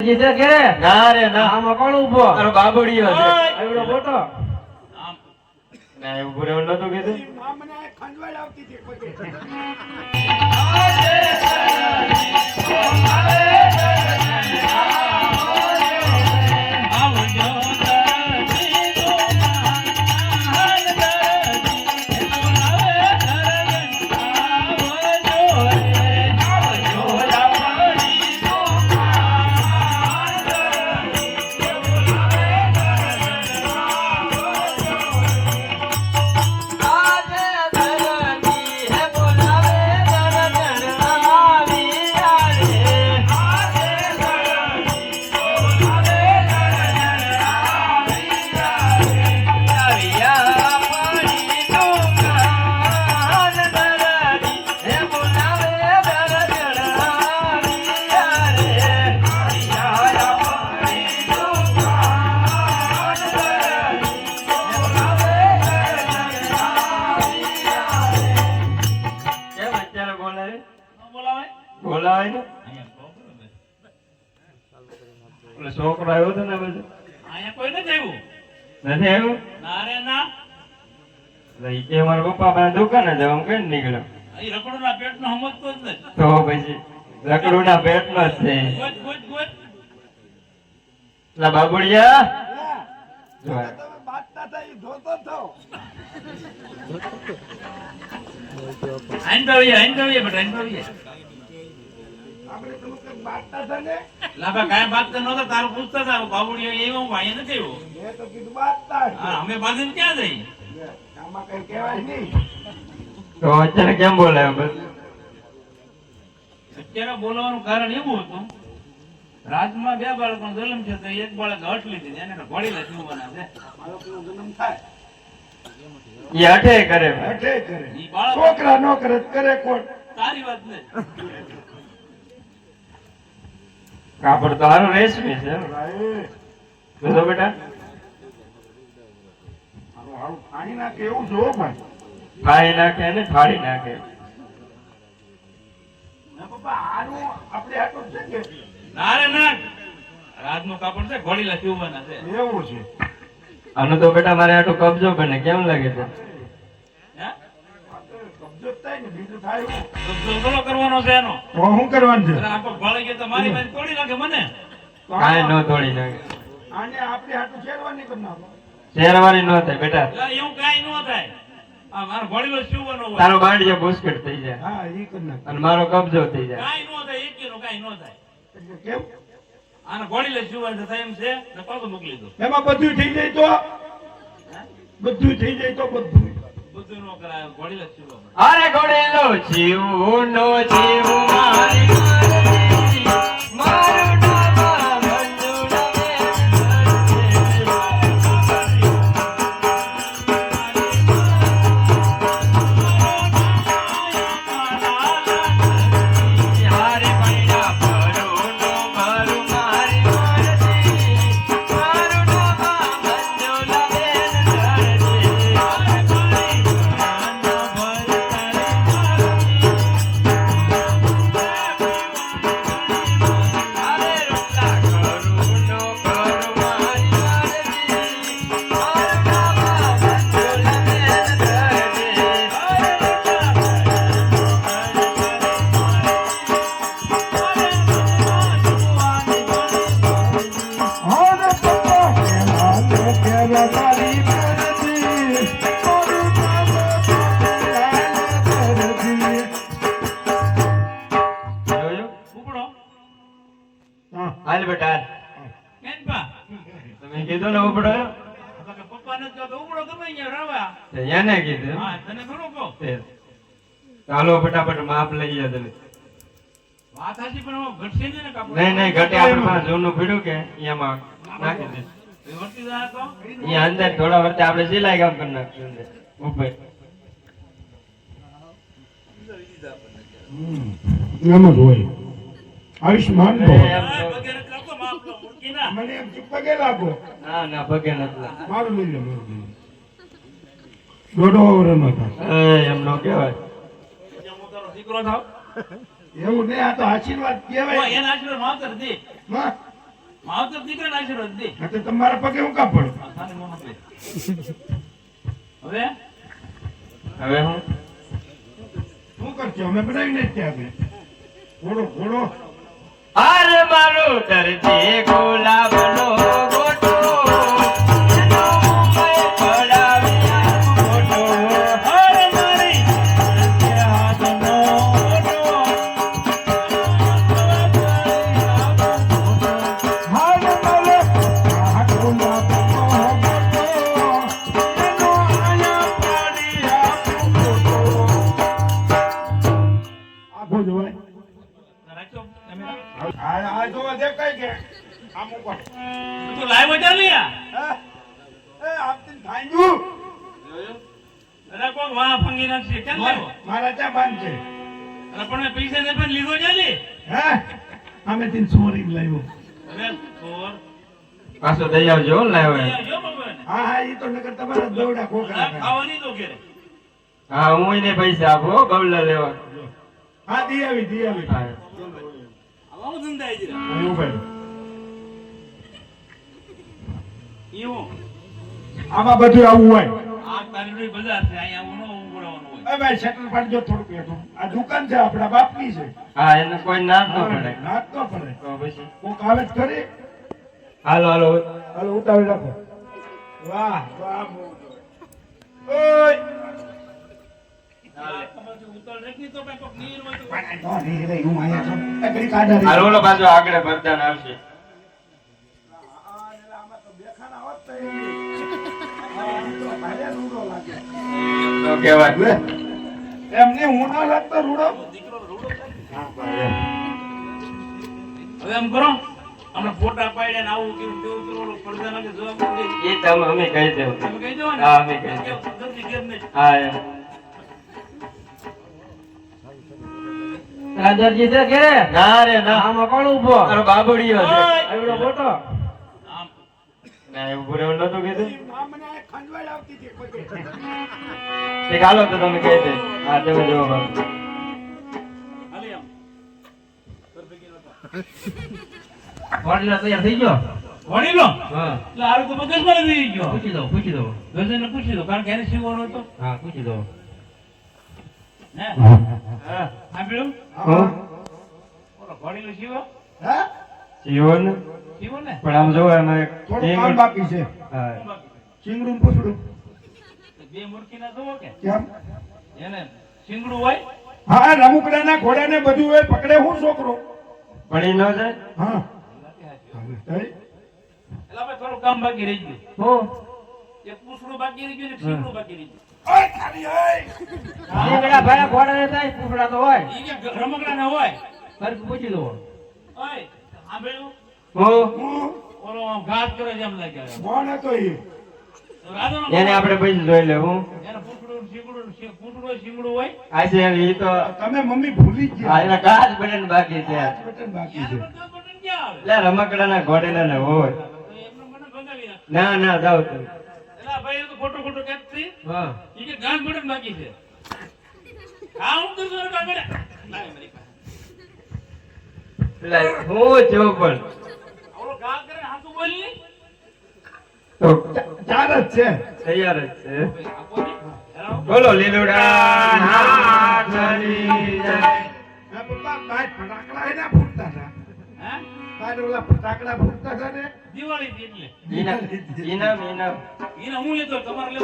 જીતે કે ના રે ના આમાં કોણ ઉભો તારો બાબડિયો છે એવડો મોટો ના એવું પૂરે નતું કીધું મને ખંજવાળ આવતી હતી કોઈ બોલાય ને ઓલો છોકરો આવ્યો હતો ને બધું અહીંયા કોઈ નથી આવ્યું. નથી આવ્યું ના રે ના. એટલે કે મારા પપ્પા પાસે દુકાને જવા હું કઈ નીકળ્યો અહીં રખડુના પેટનો સમજતો જ નથી. તો પછી લકડુના પેટનો જ છે ગોત, ગોત, ગોત. એટલે બાબુડિયા જો આ. તમે બાટતા હતા એ જોતો થો આંધળીએ બેટા, આંધળીએ. આપણે તમે કઈ બાટતા હતા ને લાભા કાંઈ વાત તો નહોતા, તારું પૂછતા હતા બાબુડીઓ એવો હું અહીંયા નથી આવ્યો. મેં તો કીધું બાટતા હશે. હા, અમે બાંધીને ક્યાં જઈ? આમાં કઈ કહેવાય નહીં તો અત્યારે કેમ બોલાયો બસ અત્યારે બોલવાનું કારણ એવું હતું, રાજમાં 2 બાળકોનો જન્મ છે તો એક બાળક હઠ લીધી એને ઘોડીલા જીવવાના છે. બાળકનો જન્મ થાય એ અઠે કરે હઠે કરે ઈ બાળક છોકરા નો કરે તો કરે કોણ તારી વાત ને. કાપડ તો સારું રેશમી છે ભાઈ જોજો બેટા હારું હારું પાણી નાખે એવું જો ભાઈ ફાડી નાખે ને ફાડી નાખે ના પપ્પા આનું આપણે આટલું છે કે ના રે ના, રાજનું કાપડ છે ઘોડીલા જીવવાના છે. એવું છે આનું તો બેટા મારે આટલું કબજો બને કેમ લાગે છે હે? કબજો થાય ને બીજું થાય એવું. તો ધોળો કરવાનો છે એનો. તો શું કરવાનું અરે આ પગ ભાળી ગયો તો મારી પાસે તોડી નાખે મને. કાંઈ ન તોડી નાખે આને આપણે આટલું શેરવાની કરી નાખો શેરવાની ન થાય બેટા એટલે એવું કાંઈ ન થાય. આ મારો ઘોડીલો જીવવાનો હોય. તારો બાંડિયો બુસ્કટ થઈ જાય હા એ કરી નાખો અને મારો કબજો થઈ જાય કાંઈ ન થાય, એકેયનું કાંઈ ન થાય. એટલે કેમ આને ઘોડીલો જીવવાનું થાય એમ છે ને પાછું મોકલી દો. એમાં બધું થઈ જાય તો બધું થઈ જાય તો બધું બધું ન કરાય, ઘોડીલો જીવવા પડે. અરે ઘોડેલો જીવનો જીવ મારી મારું નામ મંજુલા હારે પૈડા ભરુનો ભરુ મારી મારતી મારું નામ મંજુલા બેન ધરતી હારે પૈડા ભરુ હારે રોટલા કરુનો કરું મારી મારતી મારું નામ મંજુલા બેન ધરતી હારે હારે પપ્પા કેવા તો કેવા તારી કરતી મારું નામ કરતી જોયું ઉપડો. હા હાલ બેટા હાલ. કેમ પા? તમે કીધું ને ઉપડો આ તો કે પપ્પાને જ કહો તો ઉપડો ગમે અહીંયા રવા. તો એને કીધું હા, તને ઘણું કહો. ચાલો ફટાફટ માપ લઈએ તમે વાત સાચી પણ એમાં ઘટશે નહીં ને કાપડ? નહીં નહીં ઘટે આપણે પાસે જૂનું પીડ્યું કે એમાં નાખી દે એ વર્તી જાય તો? અહીંયા અંદર થોડા વર્ષે આપણે સિલાઈ કામ કરી નાખશું અંદર ઉપર એમ જ હોય આયુષ્માન ભવ એમ આ તો- વગેરે કરતો માફ તો મૂકી ના. મને એમ કે પગે લાગો ના ના પગે નથી મારું લઈ લે મારું લઈ લે. દોઢો વર્ષનો થાય એમ નો કહેવાય જે હું તારો દીકરો થાવ. એવું નહીં આ તો આશીર્વાદ તો કહેવાય એના આશીર્વાદ માવતર દે. હા માવતર દીકરાને આશીર્વાદ દે. હા તો તમારા પગે હું કાં પડું? આ સાની મોનો દે. હવે હવે હું શું કરશો? અમે બનાવીને જ ત્યાં આપણે. ઘોડો ઘોડો હાર મારો દરજી ગુલાબનો ગોટો એનો મુંબઈ પડાવી આમ ગોટો. હાર મારી દરજી હાથનો ઓટો. હાલ મારે હાથોના પગનો ગોટો, એનો આયા પાડી આપું ગોટો. આખો જોવાય. રાખજો તમે. આ જોવા દેખાય કે આમ ઉપર. તું તો લાઈવ જ ચાલી આ. એ આપતીન ભાંગ્યું. અરે કોક વાહ ફંગી નાખશે કેમ લાવ્યો? મારા ત્યાં બાંધ છે. અરે પણ મેં પૈસા ને પણ લીધો ચાલી. હે અમે તીન સોરી લાવ્યો. અરે ચોર. પાછો દઈ આવજો હો, લાવ્યો એમ. જો ભગવાન. હા હા ઈ તો નકર તમારા દોડા આ ખોખરા. ખાવાની તો ઘેરે. હા હું એને પૈસા આપો હો, ગવલા લેવા. હા દી આવી. હા. આવો ધંધા આવી જરા. અહીં ઉભા રહો. એવું. આમાં બધું આવું હોય. આ તારી બજાર છે અહીંયા આવું ન ઉભરાવાનું હોય. એ ભાઈ શટર પાડજો થોડુંક એટલું. આ દુકાન છે આપણા બાપની છે. હા એને કોઈ ના જ ન પડે. નાક તો પડે. તો પછી કોક આવે જ ખરી. હાલો હાલો હાલો ઉતાવી રાખો. વાહ વાહ. ઓય ઉતાર રાખી તો કઈ કોક નીર હોય તો. તો નહીં રે હું આયા છું. એ ઘડી કાઢા રે. હાલો ઓલો પાછો આગળ ભરતાન આવશે. આમાં તો બેખાના હોત તો આ તો ભારે રૂડો લાગે. તો કહેવાય. લે એમને હું ના લાગતો રૂડો. દીકરો રૂડો થાય. હા ભાઈ. હવે એમ કરો અમે ફોટા પાડ્યા ને આવું કેવું કેવું કરો ઓલો પડદા નાખે જવાબ દે. એ તમે અમે કહી દેવું. તમે કહી દો ને. હા, અમે કહી દઉં. કે જલ્દી ઘેર નહીં. હા એમ. રાજાજી છે ઘેરે? ના રે ના. આમાં કોણ ઉભો? તારો બાબડિયો છે. ઓય! આવડો મોટો? આમ ના એવું પૂરેવું નતું કીધું. આ મને આ ખંજવાળ આવતી હતી પગે. એક હાલો તો તમે કહી દે. હા તમે જોવો બાબુ. હાલે આમ. કર ભેગી નતો. વાડીલા તૈયાર થઈ ગયો? વળી લો. હા. એટલે હારું તો મગજમાં રહી ગયો. પૂછી દઉં. ગજનને પૂછી દો કારણ કે એને શીખવાનો હતો. હા, પૂછી દઉં. હે હા. સાંભળ્યું? હું ઓલો વડીલો શીવો હા જીવન શીવો ને. પણ આમ જોવો એમાં એક થોડું કામ બાકી છે. હા. ચીંગડું ને પૂછડું. બે મૂર્ખીના જોવો કે કેમ? એને શીંગડું હોય હા રમુકડાના ઘોડાને બધું હોય પકડે હું છોકરો. પડી ન જાય. હા એટલે આપણે થોડું કામ બાકી રહી ગયું. હું એક પૂછડું બાકી રહી ગયું ને એક શીંગડું બાકી રહી ગયું. ઓય ખાલી ઓય. શીંગડા ભાયા ઘોડાને થાય, કુકડા તો હોય. ઈ કે રમકડા ના હોય. ફરી પૂછી દઉં. ઓય સાંભળ્યું? હું હું ઓલો આમ ઘાસ કરે છે એમ લાગે. કોણ હતો એ? તો રાધાનો એને આપણે પૈસા જોઈ લેવું. એને પૂછડું પૂછડું શીંગડું હોય. આ છે એ તો તમે મમ્મી ભૂલી જ હા ગયા. એના કાચ બટન બાકી છે. પાંચ બટન બાકી યાર છે. બધા બટન ક્યાં આવે? એટલે રમકડાના ઘોડેલા ને હોય. તો એમને મને ભગાવી નાખ. ના ના જાવ તમે. એટલે આ ભાઈ એ તો ખોટું ખોટું કહેત છે. હા. ઈ કે ગાંઠ બટન બાકી છે. આ હું કરતો હતો કાગળ. લાવે મારી પાસે. એટલે હું જો પણ ઓલો ઘા કરે ને હાથું બોલી નહીં. તો ચાર જ છે. તૈયાર જ છે. આપો ને. હેલો. બોલો લીલુડા નાથની જય. હા, પપ્પા બાર ફટાકડા એના ફૂટતા હતા. હે? બાર ઓલા ફટાકડા ફૂટતા હતા ને. દિવાળી થી એટલે. ઇનામ ઇનામ ઇનામ. એને હું લેતો તમારે લેતો